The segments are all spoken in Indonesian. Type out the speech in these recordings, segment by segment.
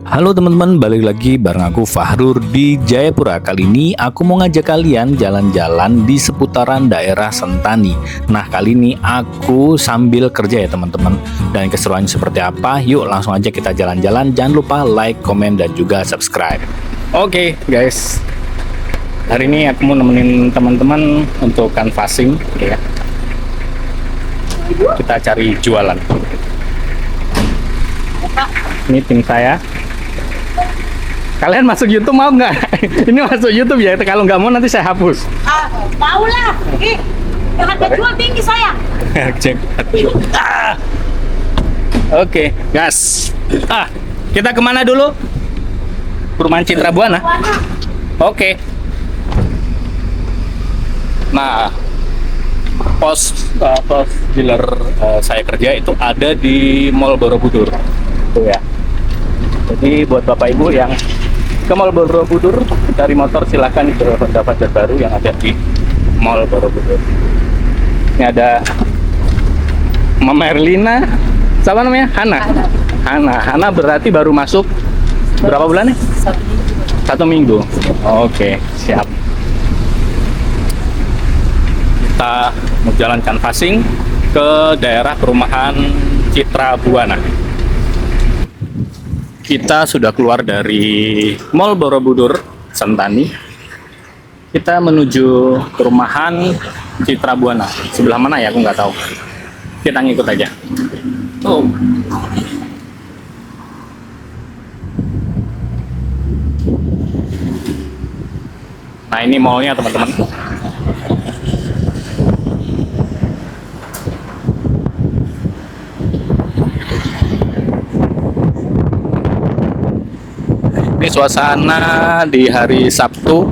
Halo teman-teman, balik lagi bareng aku Fahrur di Jayapura. Kali ini aku mau ngajak kalian jalan-jalan di seputaran daerah Sentani. Nah, kali ini aku sambil kerja ya teman-teman. Dan keseruannya seperti apa? Yuk langsung aja kita jalan-jalan. Jangan lupa like, komen, dan juga subscribe. Oke guys, hari ini aku mau nemenin teman-teman untuk canvassing ya. Kita cari jualan. Ini tim saya. Kalian masuk YouTube mau nggak? Ini masuk YouTube ya. Kalau nggak mau nanti saya hapus. Mau lah. Harga jual tinggi saya. Oke, gas. Kita kemana dulu? Perumahan Citra Buana. Oke. Nah, pos dealer saya kerja itu ada di Mall Borobudur. Tuh ya. Jadi buat Bapak Ibu yang ke Mall Borobudur cari motor, silahkan ke Honda Fajar baru yang ada di Mall Borobudur. Ini ada Mama Erlina, siapa namanya? Hana berarti baru masuk berapa bulan nih? 1 minggu. Oke, siap. Kita mau jalan canvassing ke daerah perumahan Citra Buana. Kita sudah keluar dari Mall Borobudur Sentani. Kita menuju perumahan Citra Buana. Sebelah mana ya? Aku nggak tahu. Kita ngikut aja. Nah, ini mallnya teman-teman. Ini suasana di hari Sabtu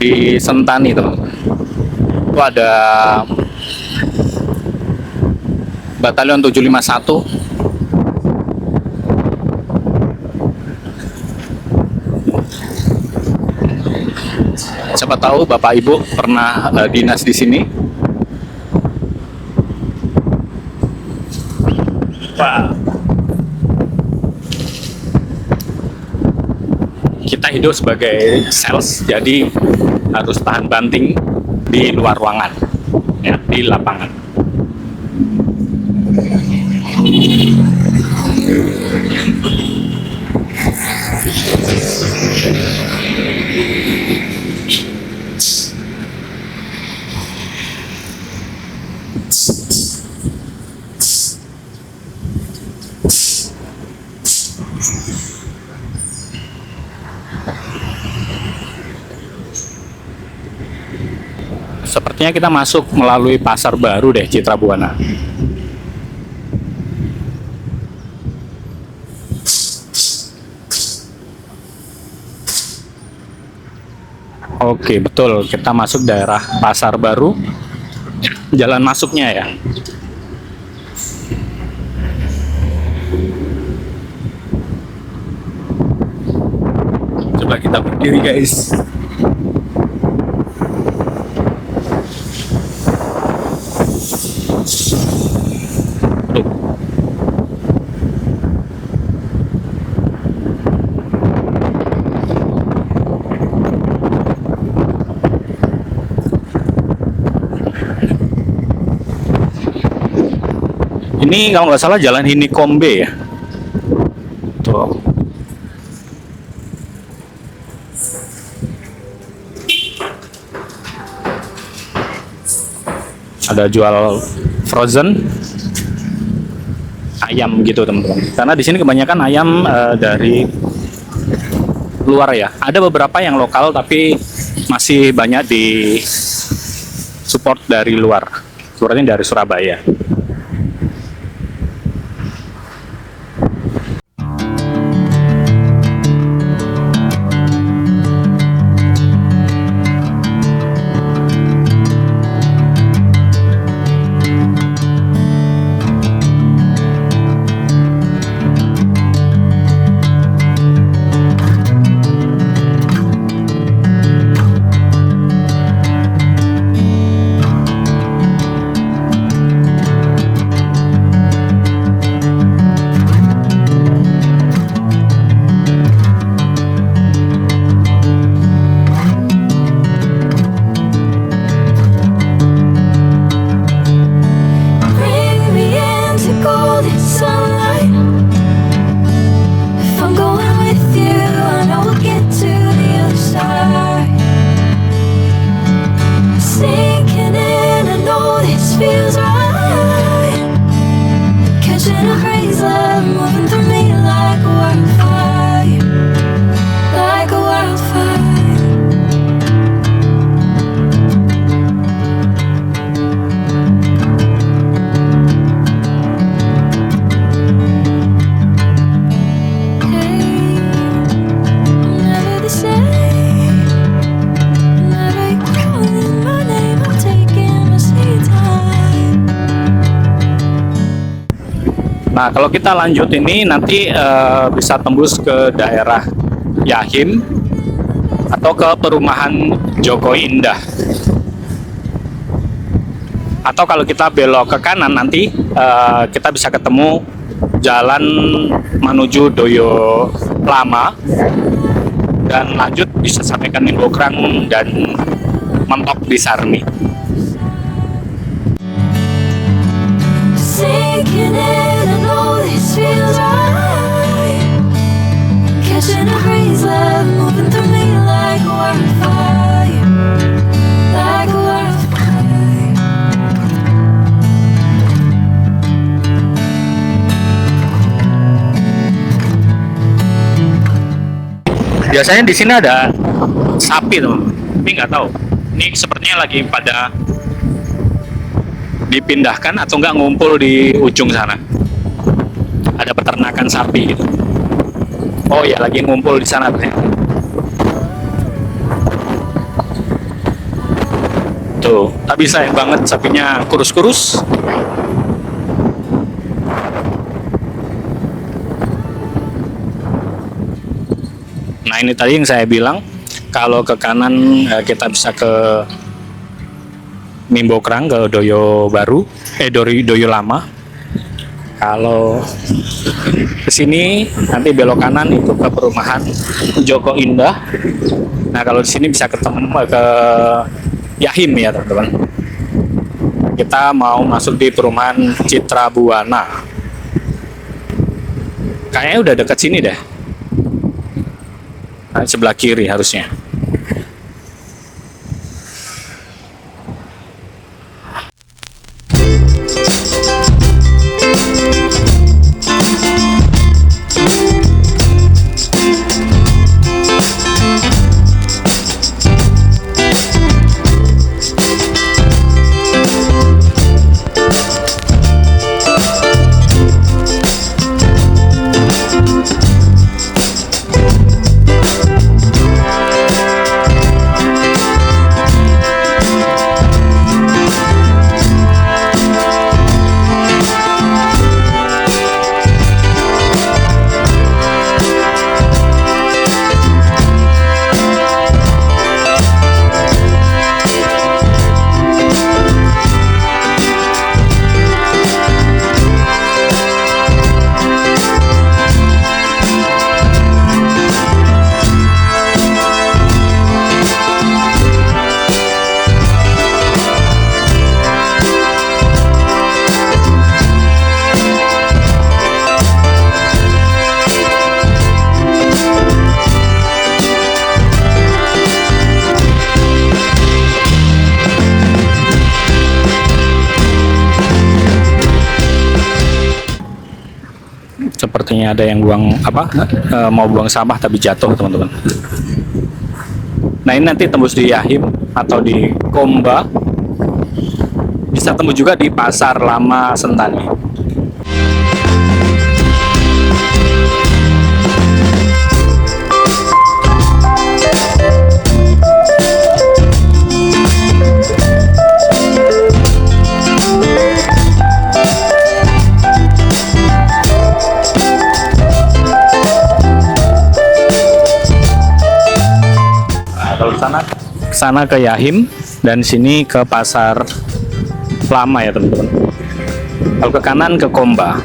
di Sentani teman-teman. Itu ada Batalion 751. Siapa tahu Bapak Ibu pernah dinas di sini. Wah. Kita hidup sebagai sales, jadi harus tahan banting di luar ruangan, ya, di lapangan. Sepertinya kita masuk melalui pasar baru deh, Citra Buana. Oke, betul. Kita masuk daerah pasar baru. Jalan masuknya ya. Coba kita berdiri guys. Ini kalau nggak salah jalan Hinikombe ya. Tuh. Ada jual frozen ayam gitu teman-teman. Karena di sini kebanyakan ayam dari luar ya. Ada beberapa yang lokal tapi masih banyak di support dari luar. Suratnya dari Surabaya. Nah, kalau kita lanjut ini nanti bisa tembus ke daerah Yahim atau ke perumahan Joko Indah. Atau kalau kita belok ke kanan nanti kita bisa ketemu jalan menuju Doyo Lama dan lanjut bisa sampai ke Nimbokrang dan mentok di Sarmi. Sinking in, I know this feels right. Catching a breeze, love moving through me like a wildfire, like a wildfire. Biasanya di sini ada sapi tuh, tapi nggak tahu. Ini sepertinya lagi pada dipindahkan atau nggak ngumpul di ujung sana. Ada peternakan sapi gitu. Oh ya, lagi ngumpul di sana ternyata. Tuh, tapi sayang banget sapinya kurus-kurus. Nah, ini tadi yang saya bilang, kalau ke kanan kita bisa ke Nimbokrang, ke Doyo Baru, Doyo Lama. Kalau ke sini nanti belok kanan itu ke perumahan Joko Indah. Nah, kalau di sini bisa ketemu ke Yahim ya, teman-teman. Kita mau masuk di perumahan Citra Buana. Kayaknya udah deket sini deh. Nah, sebelah kiri harusnya. Sepertinya ada yang buang mau buang sampah tapi jatuh, teman-teman. Nah, ini nanti tembus di Yahim atau di Komba. Bisa tembus juga di Pasar Lama Sentani. Kalau sana ke Yahim dan sini ke Pasar Lama ya, teman-teman. Kalau ke kanan ke Komba.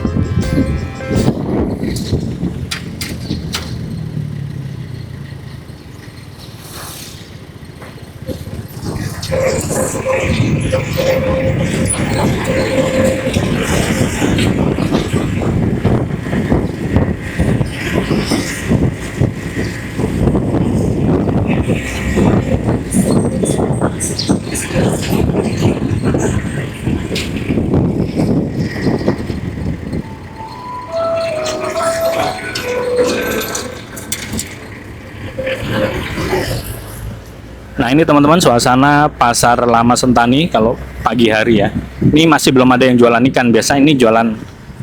Nah, ini teman-teman suasana Pasar Lama Sentani kalau pagi hari ya. Ini masih belum ada yang jualan ikan. Biasa ini jualan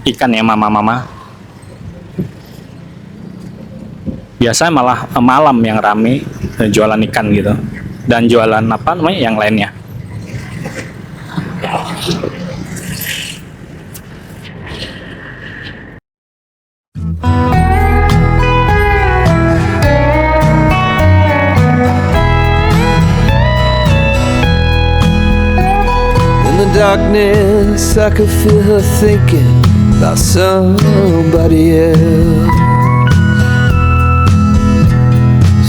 ikan ya, mama-mama. Biasa malah malam yang rame jualan ikan gitu. Dan jualan apa namanya yang lainnya. darkness, I could feel her thinking about somebody else.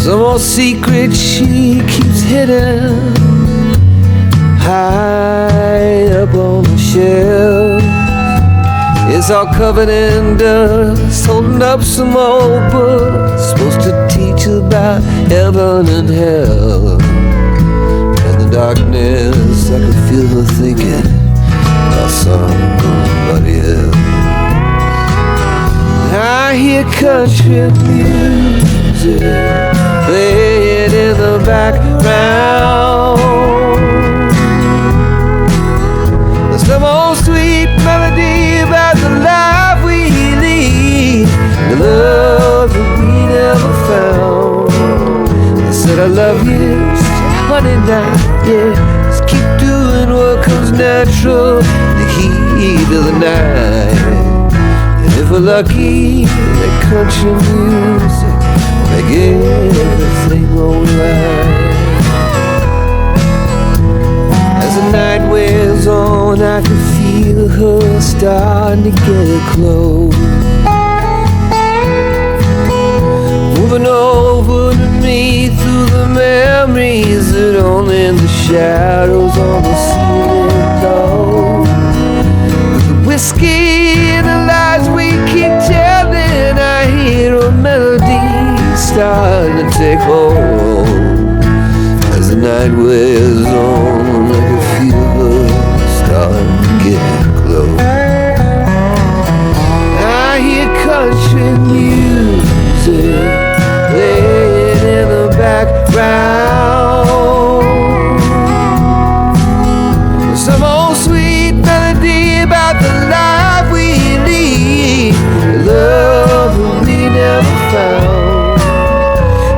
Some old secret she keeps hidden high up on the shelf. It's all covered in dust, holding up some old book supposed to teach about heaven and hell. In the darkness, I could feel her thinking about somebody else. I hear country music playing in the background. There's some old sweet melody about the life we lead, the love that we never found. I said I love you, honey, now, yeah. Just keep doing what comes natural in the heat of the night. And if we're lucky, that country music will make everything alright. As the night wears on, I can feel her starting to get close, moving over to me through the memories that only the shadows on the ceiling know. With the whiskey and the lies we keep telling, I hear a melody starting to take hold. As the night wears on, I can feel her starting to get close. I hear country music playing in the background. Some old sweet melody about the life we lead, the love that we never found.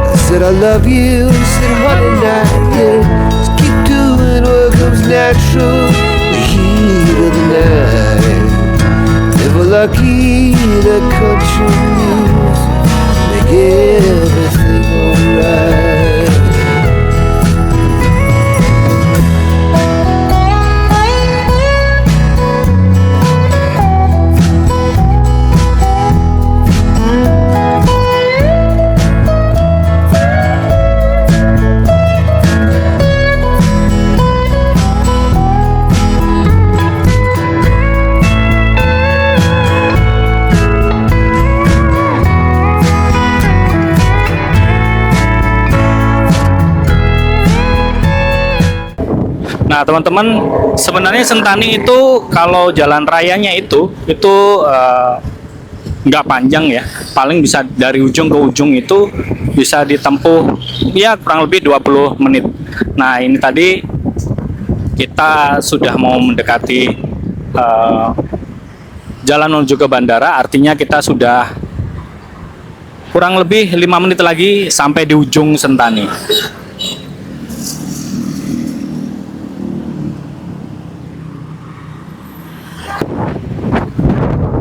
I said I love you, said honey, now, yeah. Just keep doing what comes natural, the heat of the night. If we're lucky, the country music make everything alright. Nah teman-teman, sebenarnya Sentani itu kalau jalan rayanya itu nggak panjang ya, paling bisa dari ujung ke ujung itu bisa ditempuh ya kurang lebih 20 menit. Nah ini tadi kita sudah mau mendekati jalan menuju ke bandara, artinya kita sudah kurang lebih 5 menit lagi sampai di ujung Sentani.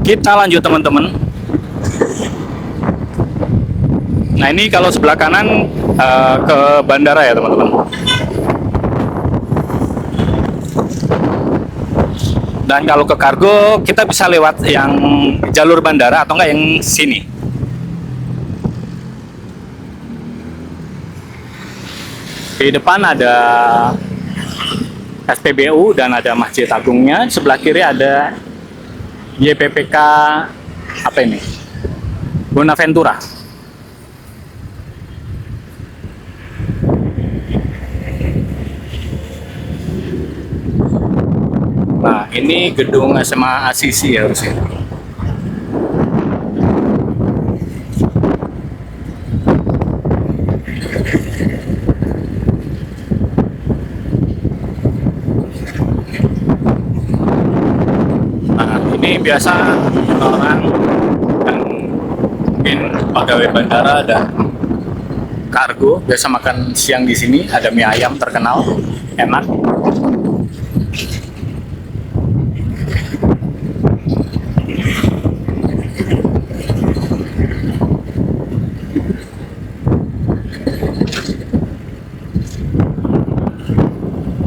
Kita lanjut teman-teman. Nah ini kalau sebelah kanan ke bandara ya teman-teman. Dan kalau ke kargo kita bisa lewat yang jalur bandara atau enggak yang sini. Di depan ada SPBU dan ada Masjid Agungnya. Sebelah kiri ada YPPK apa ini? Bonaventura. Nah, ini gedung SMA Asisi harusnya. Ini biasa orang yang mungkin pegawai bandara dan kargo biasa makan siang di sini. Ada mie ayam terkenal, enak.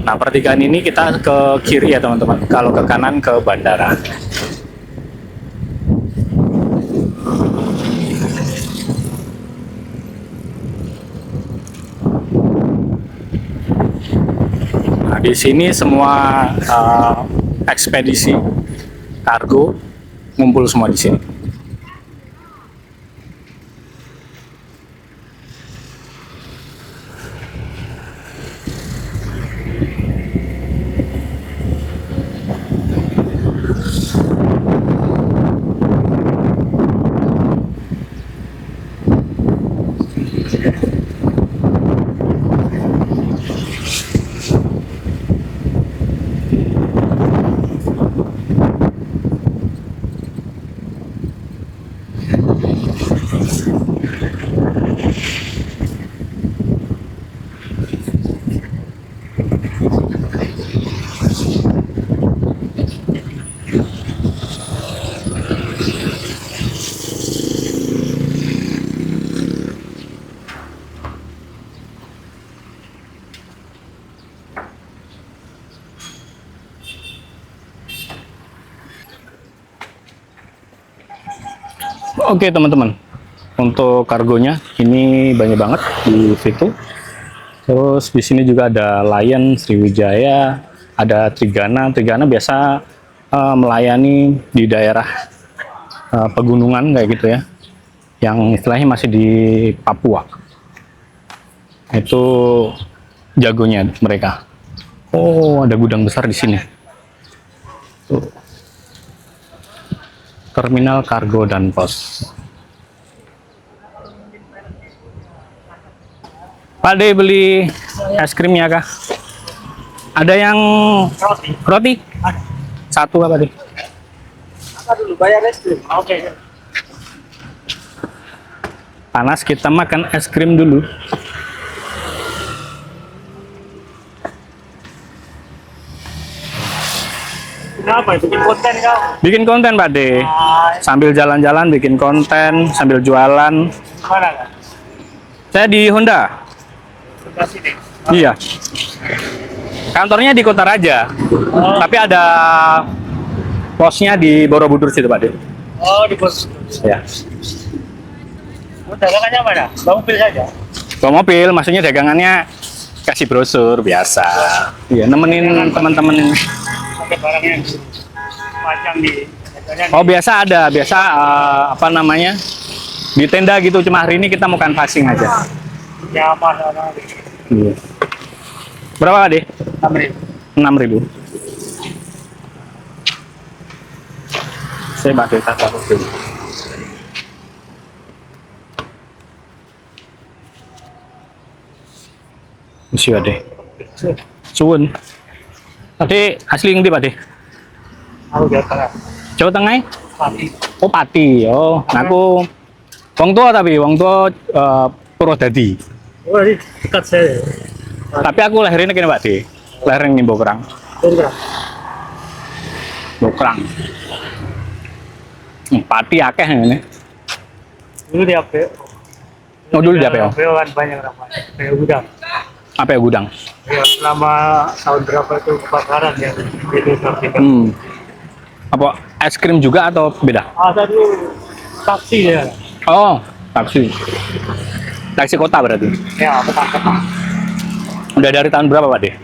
Nah, pertigaan ini kita ke kiri ya teman-teman. Kalau ke kanan ke bandara. Nah, di sini semua ekspedisi kargo ngumpul semua di sini. Oke teman-teman, untuk kargonya ini banyak banget di situ. Terus di sini juga ada Lion, Sriwijaya, ada Trigana. Trigana biasa melayani di daerah pegunungan kayak gitu ya, yang istilahnya masih di Papua. Itu jagonya mereka. Oh, ada gudang besar di sini. Tuh. Terminal kargo dan pos. Pak De, beli es krimnya kah? Ada yang roti? Satu apa De? Apa dulu bayar es krim? Oke. Panas, kita makan es krim dulu. Kenapa? Bikin konten kau? Bikin konten Pak De. Sambil jalan-jalan bikin konten, sambil jualan. Mana kan? Saya di Honda. Sebelah sini. Iya. Kantornya di Kota Raja. Tapi ada posnya di Borobudur situ Pak De. Oh, di pos. Ya. Dagangannya mana? Bawa mobil saja. Bawa mobil, maksudnya dagangannya kasih brosur biasa. Iya, nemenin teman-teman. Pakai barang yang panjang di. Oh, biasa ada, biasa apa namanya? Di tenda gitu, cuma hari ini kita mau canvassing aja. Nyaman sama. Iya. Berapa Pak De? 6.000. 6.000. Saya pakai kata dulu. Misi Pak De. Suwun. Tadi asli ngendi Pak De? Aku Jawa Tengah. Jawa Tengah? Pati. Oh Pati. Oh, aku wong tua tapi wong tua Purwodadi. Oh, ini dekat saya. Tapi aku lahirnya kene Pak De. Lahir ning Bokrang. Berapa? Bokrang. Pati akeh ngene. Dulu di AP. Oh, dulu di APO. APO kan banyak ramai. Kayak gudang. Apa ya gudang? Ya, selama tahun berapa itu kebakaran ya. Itu tertinggal. Apa es krim juga atau beda? Ada dulu taksi ya. Oh, taksi. Taksi kota berarti. Ya, petang-petang. Udah dari tahun berapa Pak De? Saya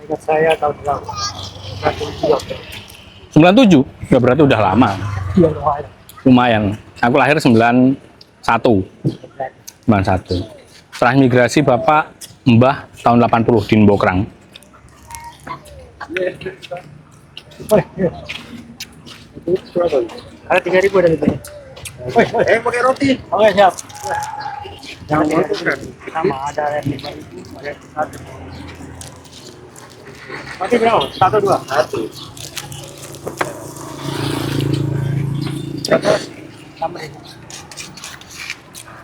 ingat saya tahun berapa? 97? Ya berarti udah lama. Iya, lumayan. Lumayan. Aku lahir 91. 91. Setelah migrasi Bapak Mbah tahun 80 di Bokrang. Ada 3.000 dari itu. Pakai roti. Oke, siap. Yang itu sama ada yang 5.000, ada yang 1. Roti berapa? 1, 2? 1. Berapa? 6.000.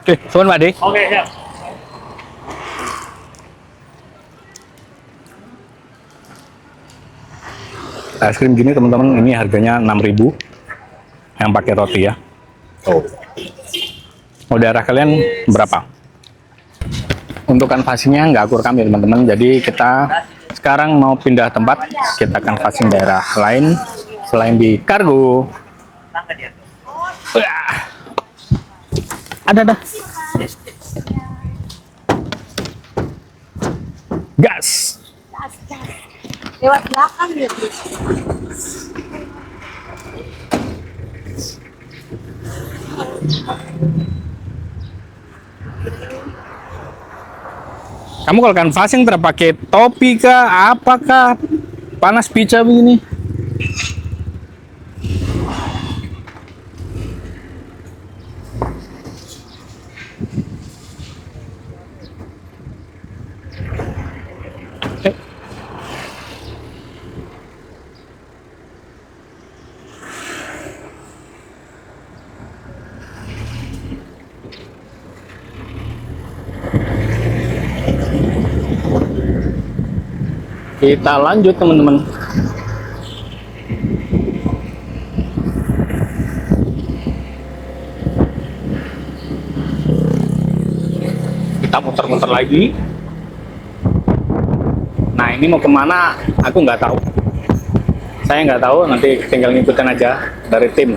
Oke, suwun Pak De. Oke, siap. Es krim gini teman-teman, ini harganya 6.000 yang pakai roti ya. Oh, daerah kalian berapa? untuk kanvasingnya nggak aku rekam ya teman-teman. Jadi kita sekarang mau pindah tempat, kita kanvasing daerah lain selain di kargo. Wah. Ada. Gas. Lewat belakang ya. Kamu kalau canvassing terpakai topi kah, apakah panas pica begini? Kita lanjut teman-teman. Kita muter-muter lagi. Nah ini mau kemana? Aku nggak tahu. Saya nggak tahu. Nanti tinggal ngikutin aja dari tim.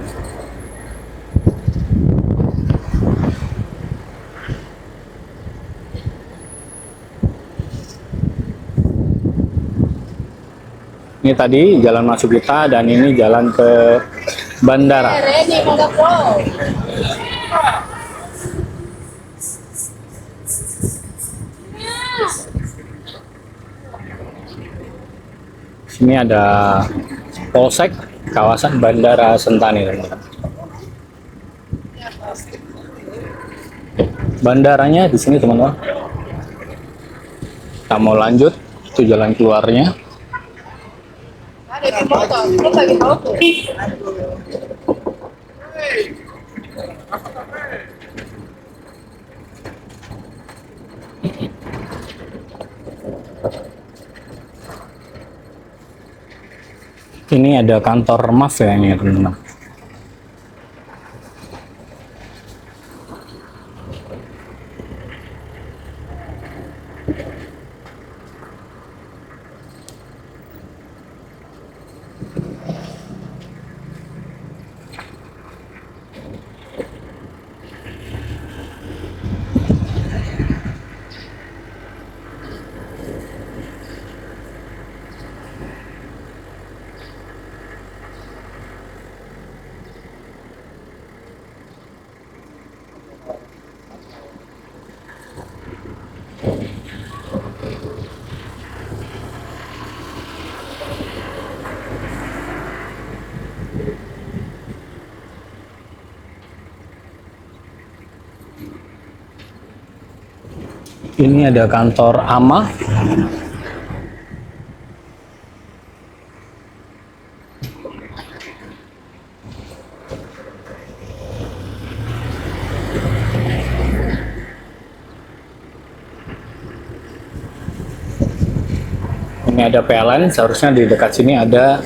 Ini tadi jalan masuk kita dan ini jalan ke bandara. Ready, mga bro. Sini ada polsek kawasan Bandara Sentani, teman-teman. Bandaranya di sini, teman-teman. Kita mau lanjut, itu jalan keluarnya. Ada di motor, lu lagi motor. Ini ada kantor MAF ya ini, teman-teman. Ini ada kantor AMA. Ini ada PLN, seharusnya di dekat sini ada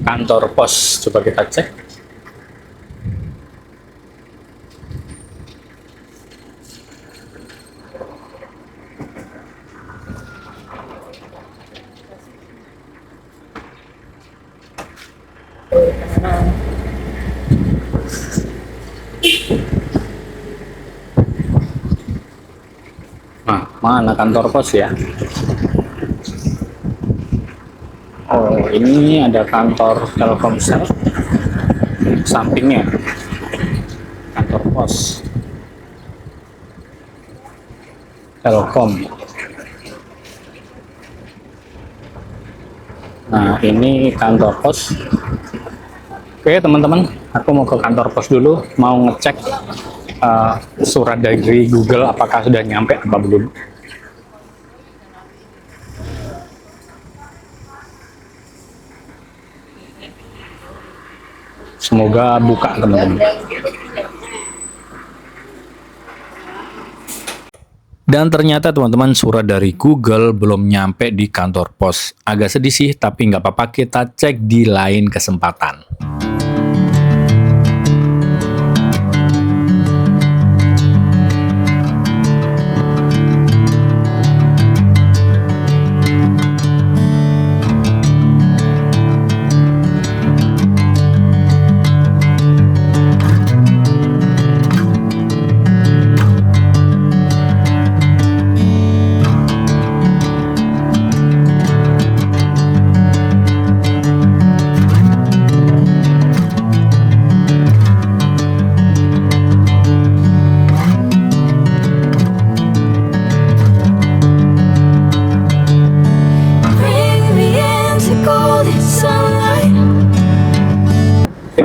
kantor pos. Coba kita cek. Nah, mana kantor pos ya? Oh, ini ada kantor Telkomsel. Sampingnya kantor pos Telkom. Nah, ini kantor pos. Oke, teman-teman, aku mau ke kantor pos dulu, mau ngecek surat dari Google apakah sudah nyampe apa belum. Semoga buka, teman-teman. Dan ternyata teman-teman surat dari Google belum nyampe di kantor pos. Agak sedih sih, tapi nggak apa-apa, kita cek di lain kesempatan.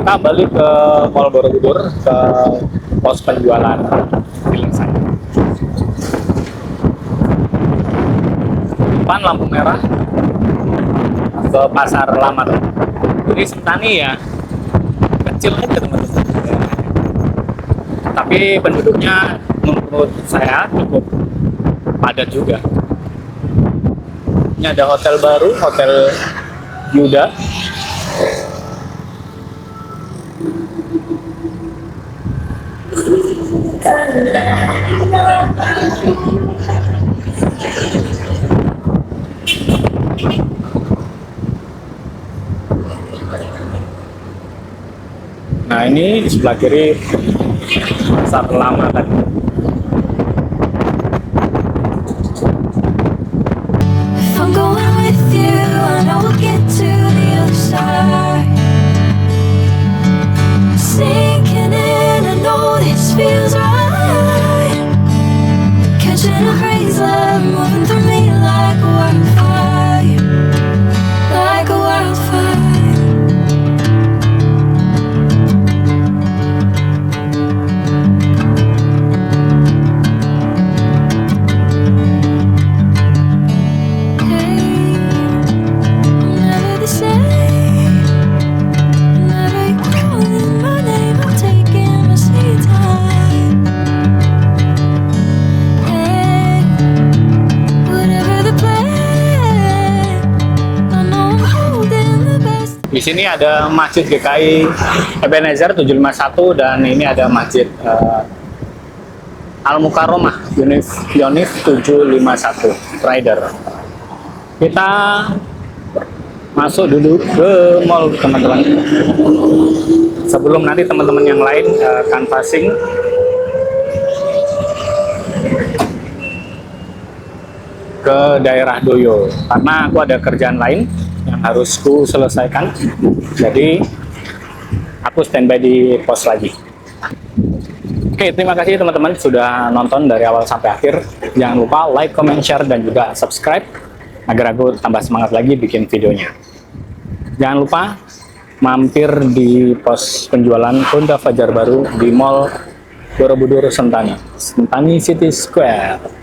Kita balik ke Mall Borobudur, ke pos penjualan feeling saya. Depan lampu merah ke pasar lama. Jadi Sentani ya kecil aja teman-teman. Tapi penduduknya menurut saya cukup padat juga. Ini ada hotel baru, Hotel Yuda. Nah, ini di sebelah kiri pasar lama tadi. If I'm going with you, I know we'll get to the other side. Sinking in, I know this feels right. Catching a breeze, love moving through me like a wildfire, like a wildfire. Di sini ada Masjid GKI Ebenezer 751 dan ini ada Masjid Al Mukarromah Yonif 751 Rider. Kita masuk dulu ke mall teman-teman. Sebelum nanti teman-teman yang lain canvassing ke daerah Doyo karena aku ada kerjaan lain yang harus ku selesaikan, jadi aku standby di pos lagi. Oke, terima kasih teman-teman sudah nonton dari awal sampai akhir. Jangan lupa like, comment, share, dan juga subscribe agar aku tambah semangat lagi bikin videonya. Jangan lupa mampir di pos penjualan Honda Fajar baru di Mall Borobudur Sentani City Square.